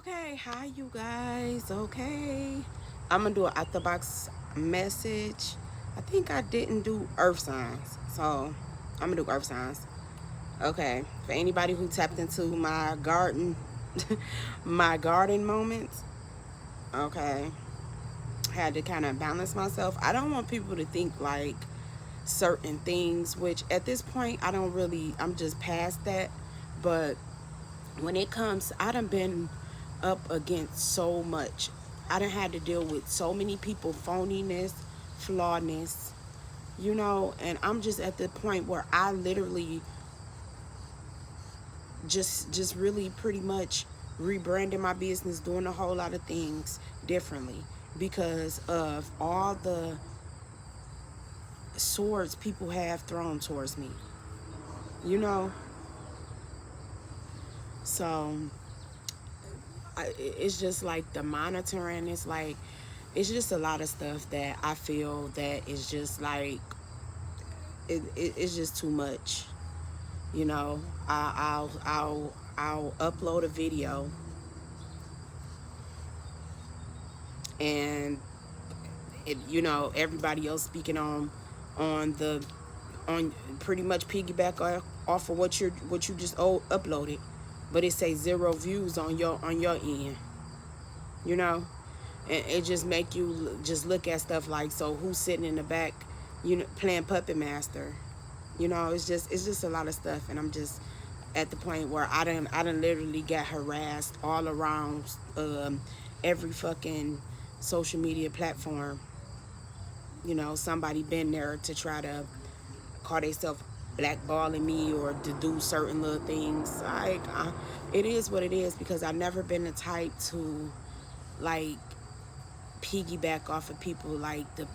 Okay, hi you guys. Okay, I'm gonna do an out the box message. I think I didn't do earth signs, so I'm gonna do earth signs. Okay, for anybody who tapped into my garden, my garden moments. Okay, had to kind of balance myself. I don't want people to think like certain things, which at this point I don't really. I'm just past that, but when it comes, I done been up against so much. I done had to deal with so many people, phoniness, flawedness, and I'm just at the point where I literally just really pretty much rebranding my business, doing a whole lot of things differently because of all the swords people have thrown towards me, you know? So it's just like the monitoring. It's like it's just a lot of stuff that I feel that is just like it's just too much. You know, I'll upload a video and everybody else speaking on on pretty much piggyback off of what you just uploaded, but it says 0 views on your end. You know, and it just make you just look at stuff like, so who's sitting in the back, playing puppet master. It's just a lot of stuff, and I'm just at the point where I done literally got harassed all around every fucking social media platform. Somebody been there to try to call themselves blackballing me or to do certain little things. It is what it is, because I've never been the type to like piggyback off of people, like the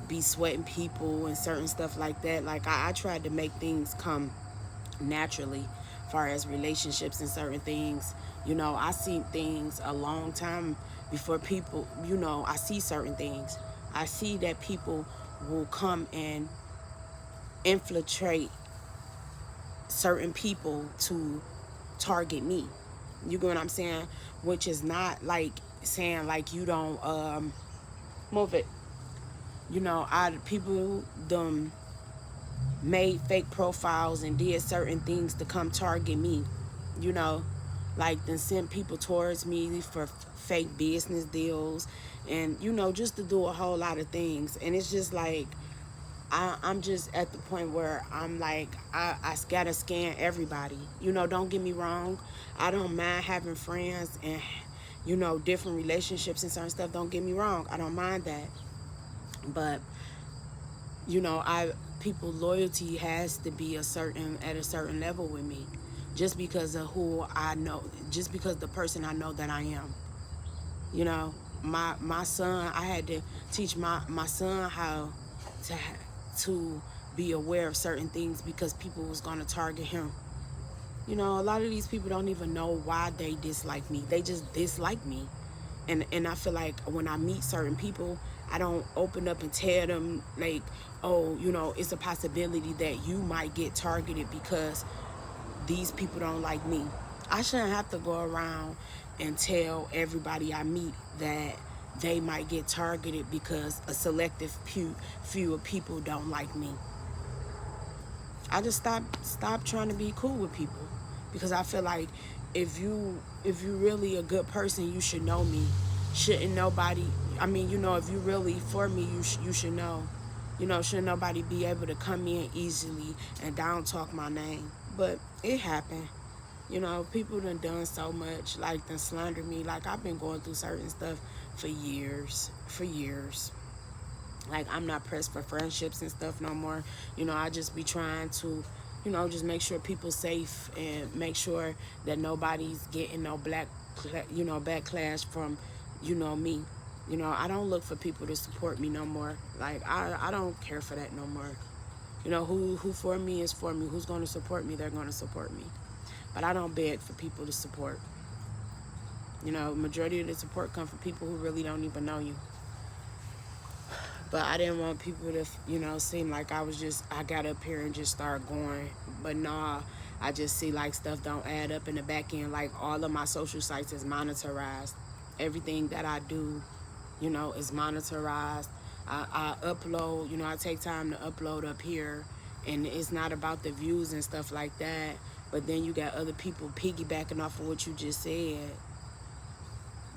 be sweating people and certain stuff like that. Like I tried to make things come naturally, far as relationships and certain things. I see things a long time before people. I see certain things. I see that people will come and infiltrate certain people to target me. You get what I'm saying? Which is not like saying like you don't move it. I people them made fake profiles and did certain things to come target me. You know, like then sent people towards me for fake business deals, and just to do a whole lot of things. And it's just like I'm just at the point where I'm like, I gotta scan everybody. Don't get me wrong. I don't mind having friends and, different relationships and certain stuff. Don't get me wrong. I don't mind that. But, people loyalty has to be at a certain level with me. Just because of who I know, just because the person I know that I am. You know, my son, I had to teach my son how to to be aware of certain things, because people was going to target him. A lot of these people don't even know why they dislike me. They just dislike me. And I feel like when I meet certain people, I don't open up and tell them like, oh, it's a possibility that you might get targeted because these people don't like me. I shouldn't have to go around and tell everybody I meet that they might get targeted because a selective few of people don't like me. I just stop trying to be cool with people, because I feel like if you really a good person, you should know me. Shouldn't nobody? I mean, if you really for me, you should know. Should nobody be able to come in easily and down talk my name? But it happened. People done so much, like done slander me. Like I've been going through certain stuff for years, Like I'm not pressed for friendships and stuff no more. I just be trying to, just make sure people safe and make sure that nobody's getting no backlash from, me. I don't look for people to support me no more. Like I don't care for that no more. Who for me is for me. Who's going to support me, they're going to support me. But I don't beg for people to support. Majority of the support come from people who really don't even know you. But I didn't want people to, seem like I got up here and just start going. But nah, I just see like stuff don't add up in the back end. Like all of my social sites is monitorized. Everything that I do, you know, is monitorized. I upload, you know, I take time to upload up here, and it's not about the views and stuff like that. But then you got other people piggybacking off of what you just said,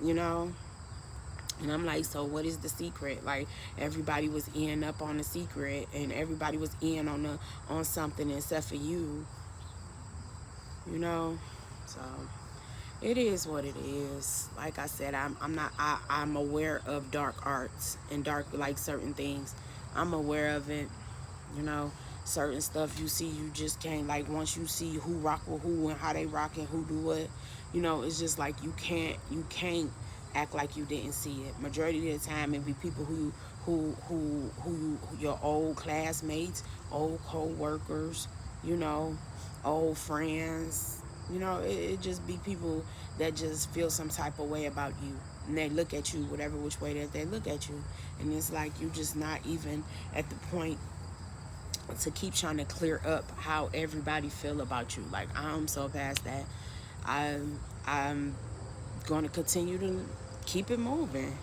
you know. And I'm like, so what is the secret? Like everybody was in up on the secret, and everybody was in on something except for you, you know. So it is what it is. Like I said, I'm aware of dark arts and dark, like certain things. I'm aware of it, you know. Certain stuff you see, you just can't, like, once you see who rock with who and how they rock and who do what, you know, it's just like you can't act like you didn't see it. Majority of the time it be people who your old classmates, old co-workers, you know, old friends, you know. It just be people that just feel some type of way about you, and they look at you whatever which way that they look at you, and it's like you just not even at the point to keep trying to clear up how everybody feel about you. Like I'm so past that. I'm going to continue to keep it moving,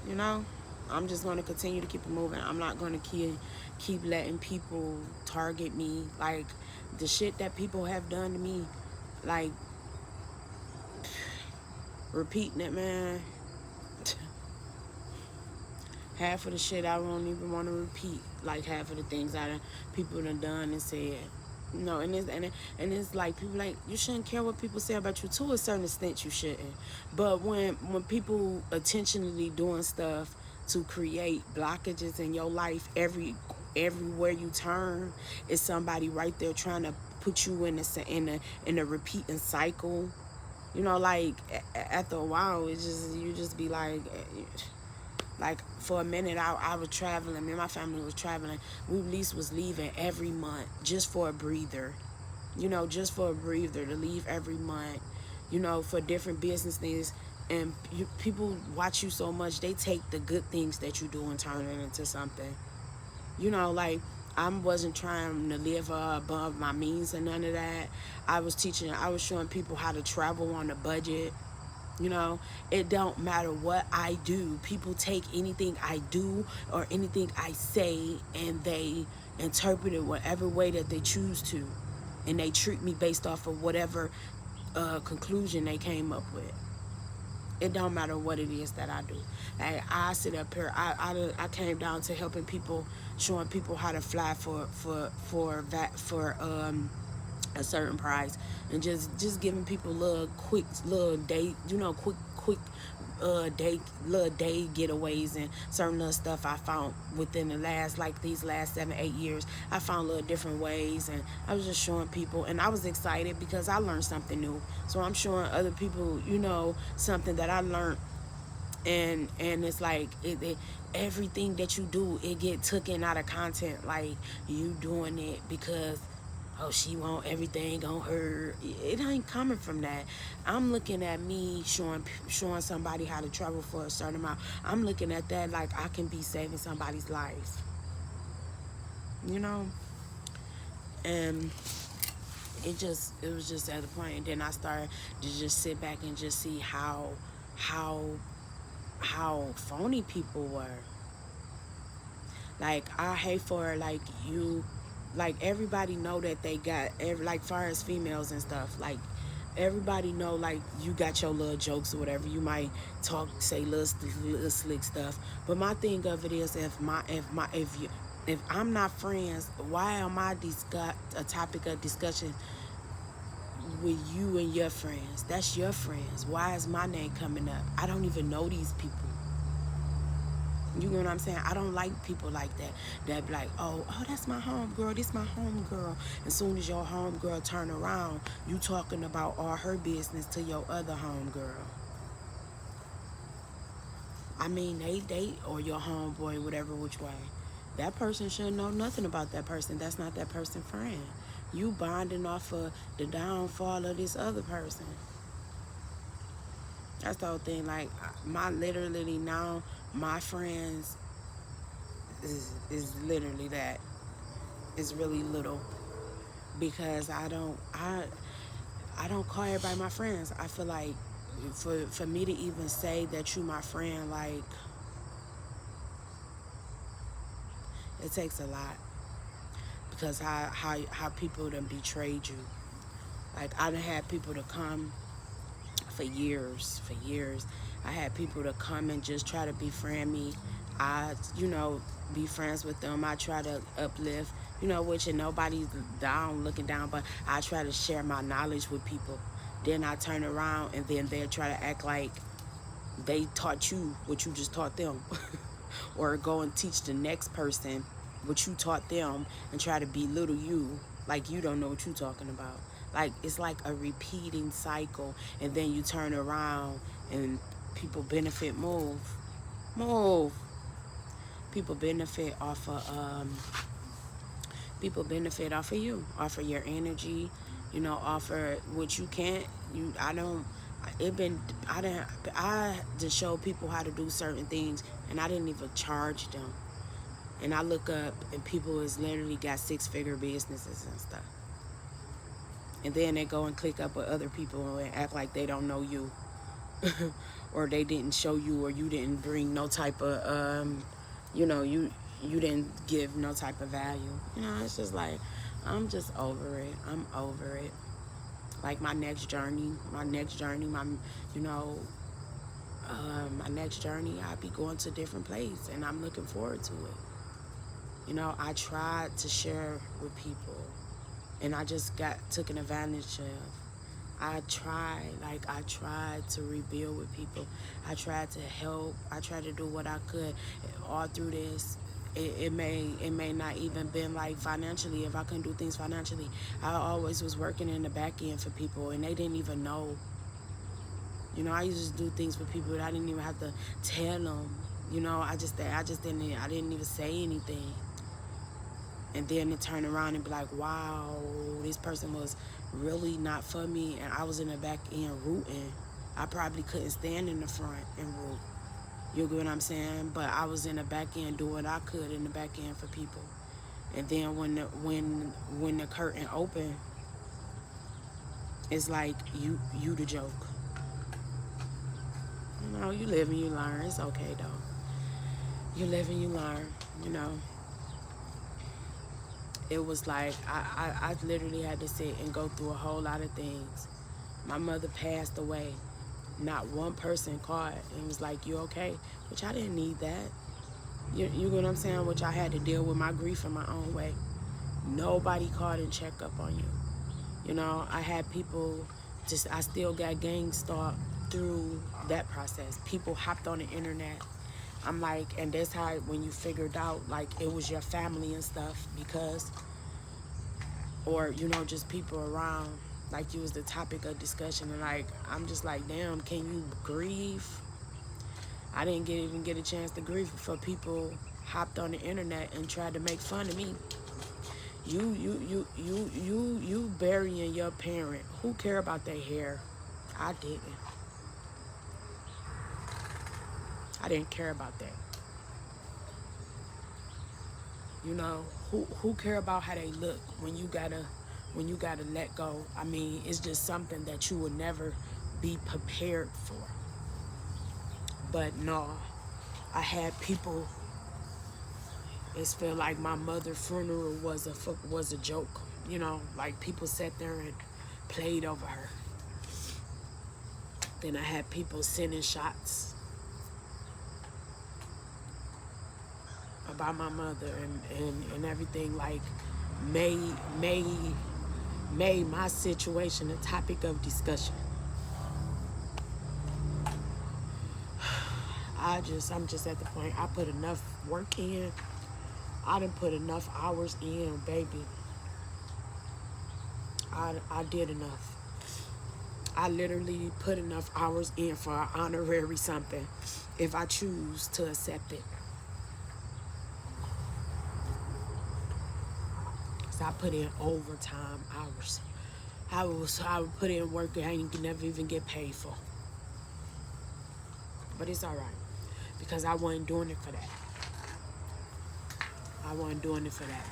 you know. I'm just going to continue to keep it moving. I'm not going to keep letting people target me. Like the shit that people have done to me, like repeating it, man. Half of the shit I don't even want to repeat. Like half of the things that people done done and said. No, and it's like people like, you shouldn't care what people say about you. To a certain extent, you shouldn't. But when people intentionally doing stuff to create blockages in your life, everywhere you turn, is somebody right there trying to put you in a repeating cycle. You know, like after a while, it's just you just be like for a minute, I was traveling. Me and my family was traveling. We at least was leaving every month just for a breather. You know, just for a breather to leave every month. You know, for different business things. And people watch you so much, they take the good things that you do and turn it into something. You know, like I wasn't trying to live above my means and none of that. I was showing people how to travel on a budget. You know, it don't matter what I do. People take anything I do or anything I say and they interpret it whatever way that they choose to. And they treat me based off of whatever conclusion they came up with. It don't matter what it is that I do. Like I sit up here, I came down to helping people, showing people how to fly for a certain price, and just giving people little day, you know, quick little day getaways and certain little stuff I found within these last 7-8 years. I found little different ways, and I was just showing people, and I was excited because I learned something new. So I'm showing other people, you know, something that I learned, and it's like everything that you do, it get taken out of content. Like you doing it because, oh, she want everything on her. It ain't coming from that. I'm looking at me showing somebody how to travel for a certain amount. I'm looking at that like I can be saving somebody's life. You know? And it was just at the point, and then I started to just sit back and just see how phony people were. Like I hate for like you, like everybody know that they got like far as females and stuff, like everybody know like you got your little jokes or whatever. You might say little slick stuff, but my thing of it is if I'm not friends, why am I a topic of discussion with you and your friends? That's your friends. Why is my name coming up? I don't even know these people. You know what I'm saying? I don't like people like that. That be like, oh, that's my homegirl. This my homegirl. As soon as your homegirl turn around, you talking about all her business to your other homegirl. I mean, they or your homeboy, whatever which way. That person shouldn't know nothing about that person. That's not that person's friend. You bonding off of the downfall of this other person. That's the whole thing. Like, literally now, my friends is literally that. It's really little. because I don't call everybody my friends. I feel like for me to even say that you my friend, like, it takes a lot, because how people done betrayed you. Like, I done had people to come for years, for years. I had people to come and just try to befriend me. I, be friends with them. I try to uplift, which, and nobody's down, looking down, but I try to share my knowledge with people. Then I turn around and then they try to act like they taught you what you just taught them. Or go and teach the next person what you taught them and try to belittle you like you don't know what you're talking about. Like, it's like a repeating cycle, and then you turn around and people benefit. Move. People benefit off of people benefit off of you, off of your energy, offer what you can't. I just show people how to do certain things, and I didn't even charge them. And I look up, and people has literally got 6-figure businesses and stuff. And then they go and click up with other people and act like they don't know you, or they didn't show you, or you didn't bring no type of you didn't give no type of value. It's just like, I'm just over it. I'm over it. Like, my next journey, my next journey, I'll be going to a different place, and I'm looking forward to it. I tried to share with people, and I just got taken advantage of. I tried to rebuild with people. I tried to help. I tried to do what I could all through this. It may not even been like financially. If I couldn't do things financially, I always was working in the back end for people, and they didn't even know. I used to do things for people that I didn't even have to tell them. I didn't even say anything. And then to turn around and be like, wow, this person was really not for me, and I was in the back end rooting. I probably couldn't stand in the front and root. You get what I'm saying? But I was in the back end doing what I could in the back end for people. And then when the curtain opened, it's like you the joke. You live and you learn. It's okay though. You live and you learn. It was like I literally had to sit and go through a whole lot of things. My mother passed away. Not one person called and was like, you okay? Which I didn't need that. You get what I'm saying? Which I had to deal with my grief in my own way. Nobody called and checked up on you. I had people, I still got gang stalked through that process. People hopped on the internet. I'm like, and that's how, when you figured out, like, it was your family and stuff, because, or, just people around, like, you was the topic of discussion, and, like, I'm just like, damn, can you grieve? I didn't even get a chance to grieve before people hopped on the internet and tried to make fun of me. You burying your parent. Who care about their hair? I didn't. I didn't care about that. Who care about how they look when you gotta let go? I mean, it's just something that you will never be prepared for. But no, I had people. It felt like my mother's funeral was a joke. Like, people sat there and played over her. Then I had people sending shots about my mother, and everything, like, made my situation a topic of discussion. I'm just at the point. I put enough work in. I done put enough hours in, baby. I did enough. I literally put enough hours in for an honorary something, if I choose to accept it. So I put in overtime hours. I would put in work that I ain't never even get paid for. But it's all right, because I wasn't doing it for that.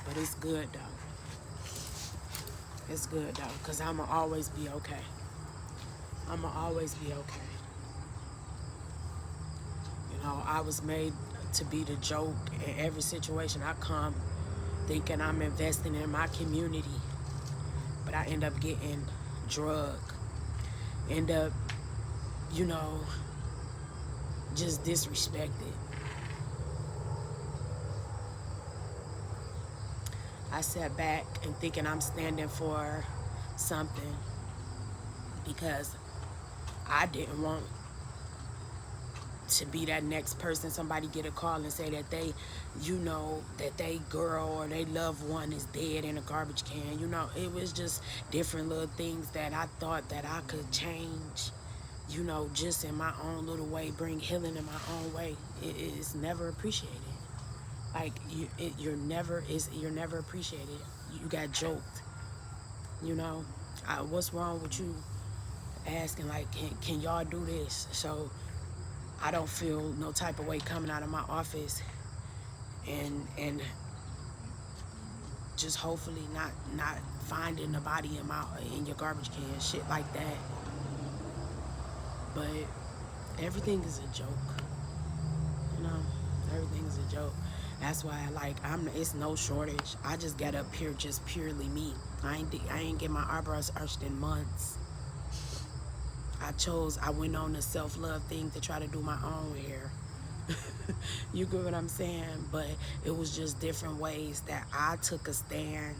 But it's good though. It's good though, because I'ma always be okay. I'ma always be okay. You know, I was made to be the joke in every situation I come, thinking I'm investing in my community, but I end up getting drugged, end up, you know, just disrespected. I sat back and thinking I'm standing for something because I didn't want to be that next person somebody get a call and say that they, you know, that they girl or they loved one is dead in a garbage can. You know, it was just different little things that I thought that I could change, you know, just in my own little way, bring healing in my own way. It is never appreciated. Like you're never appreciated. You got joked, you know. What's wrong with you asking like, can y'all do this? So I don't feel no type of way coming out of my office and just hopefully not finding a body in your garbage can, shit like that. But everything is a joke, you know. Everything is a joke. That's why it's no shortage. I just got up here just purely me. I ain't get my eyebrows arched in months. I went on a self-love thing to try to do my own hair. You get what I'm saying? But it was just different ways that I took a stand,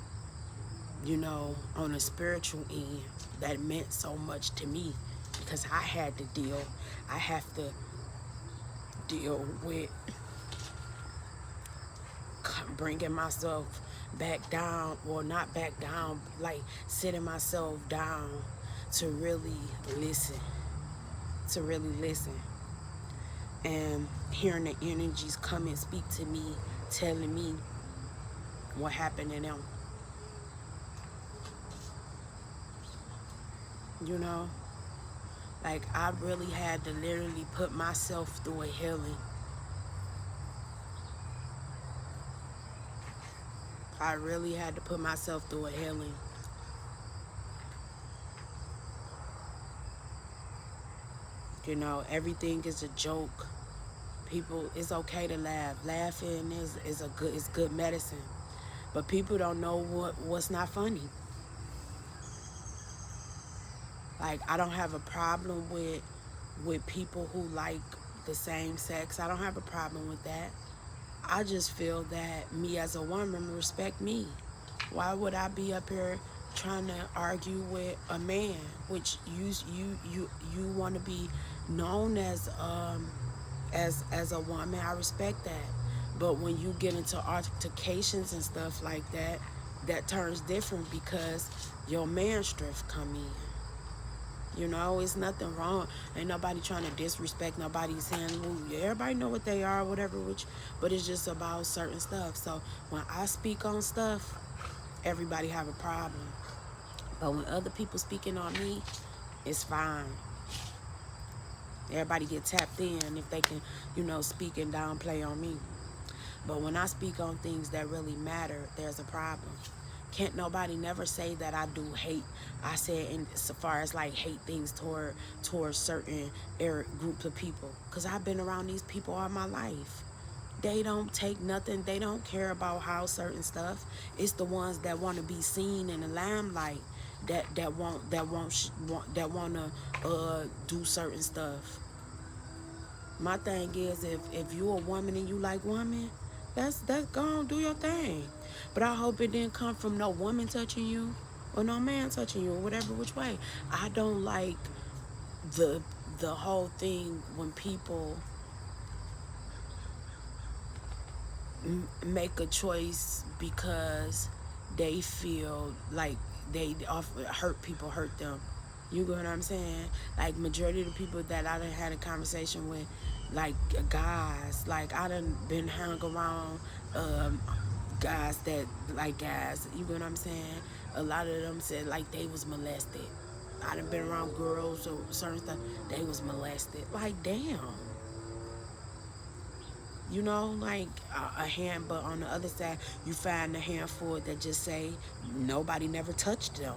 you know, on a spiritual end that meant so much to me because I have to deal with bringing myself back down, or not back down, like sitting myself down to really listen, and hearing the energies come and speak to me, telling me what happened to them. You know, like I really had to literally put myself through a healing. I really had to put myself through a healing. You know, everything is a joke. People, it's okay to laugh. Laughing is good medicine. But people don't know what's not funny. Like I don't have a problem with people who like the same sex. I don't have a problem with that. I just feel that me as a woman respect me. Why would I be up here trying to argue with a man, which you want to be known as a woman? I respect that. But when you get into altercations and stuff like that, that turns different because your man strength come in. You know, it's nothing wrong. Ain't nobody trying to disrespect nobody, saying, well, yeah, everybody know what they are, whatever, but it's just about certain stuff. So when I speak on stuff, everybody have a problem. But when other people speaking on me, it's fine. Everybody get tapped in if they can, you know, speak and downplay on me. But when I speak on things that really matter, there's a problem. Can't nobody never say that I do hate. I said in so far as like hate things toward certain groups of people, because I've been around these people all my life. They don't take nothing. They don't care about how certain stuff. It's the ones that want to be seen in the limelight that want to do certain stuff. My thing is, if you a woman and you like women, that's go on, do your thing. But I hope it didn't come from no woman touching you or no man touching you or whatever which way. I don't like the whole thing when people make a choice because they feel like they hurt people hurt them. You get what I'm saying? Like majority of the people that I done had a conversation with, like guys, like I done been hung around guys that like guys. You get what I'm saying? A lot of them said like they was molested. I done been around girls or certain stuff. They was molested. Like damn. You know, like a hand, but on the other side, you find a handful that just say nobody never touched them,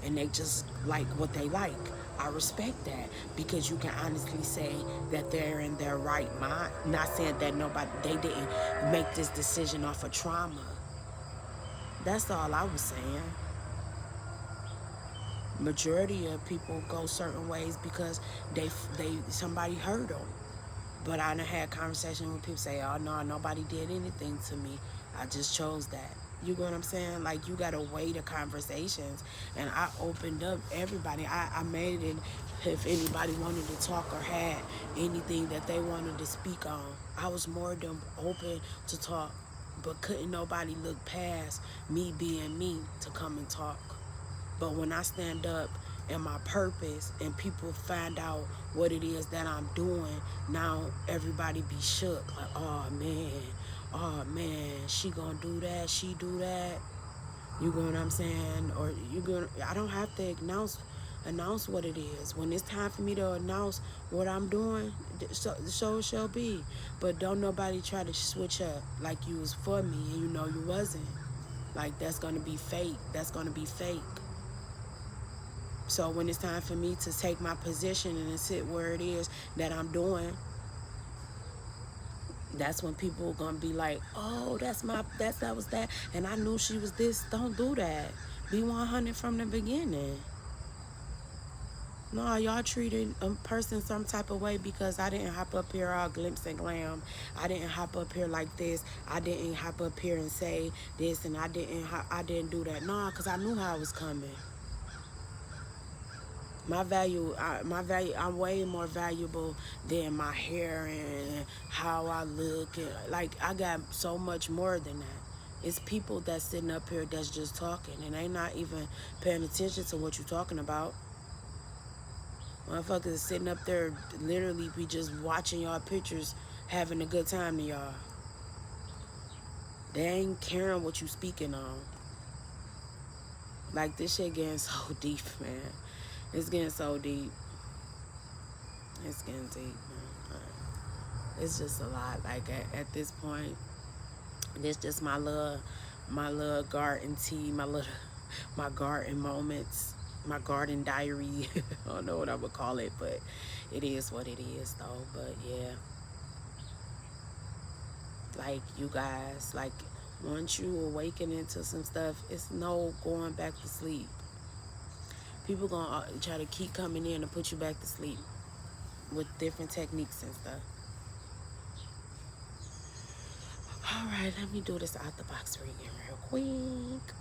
and they just like what they like. I respect that because you can honestly say that they're in their right mind. Not saying that they didn't make this decision off of trauma. That's all I was saying. Majority of people go certain ways because they somebody hurt them. But I done had conversations with people say, oh no, nobody did anything to me. I just chose that. You get what I'm saying? Like, you gotta weigh the conversations. And I opened up everybody. I made it if anybody wanted to talk or had anything that they wanted to speak on. I was more than open to talk. But couldn't nobody look past me being me to come and talk. But when I stand up and my purpose and people find out what it is that I'm doing, now everybody be shook. Like, oh man, she gonna do that, she do that. You know what I'm saying? Or I don't have to announce what it is. When it's time for me to announce what I'm doing, so shall be. But don't nobody try to switch up like you was for me and you know you wasn't. Like, that's gonna be fake. That's gonna be fake. So when it's time for me to take my position and sit where it is that I'm doing, that's when people are gonna be like, oh, that was that, and I knew she was this. Don't do that. Be 100 from the beginning. No, y'all treated a person some type of way because I didn't hop up here all glimpse and glam. I didn't hop up here like this. I didn't hop up here and say this, and I didn't do that. No, because I knew how it was coming. I'm way more valuable than my hair and how I look. And, like, I got so much more than that. It's people that's sitting up here that's just talking and they not even paying attention to what you're talking about. Motherfuckers sitting up there literally be just watching y'all pictures, having a good time to y'all. They ain't caring what you speaking on. Like, this shit getting so deep, man. It's getting so deep. It's getting deep, man. It's just a lot. Like, at this point, this just my little garden tea, my garden moments, my garden diary. I don't know what I would call it, but it is what it is, though. But yeah, like, you guys, like, once you awaken into some stuff, it's no going back to sleep. People gonna try to keep coming in and put you back to sleep with different techniques and stuff. All right, let me do this out the box reading real quick.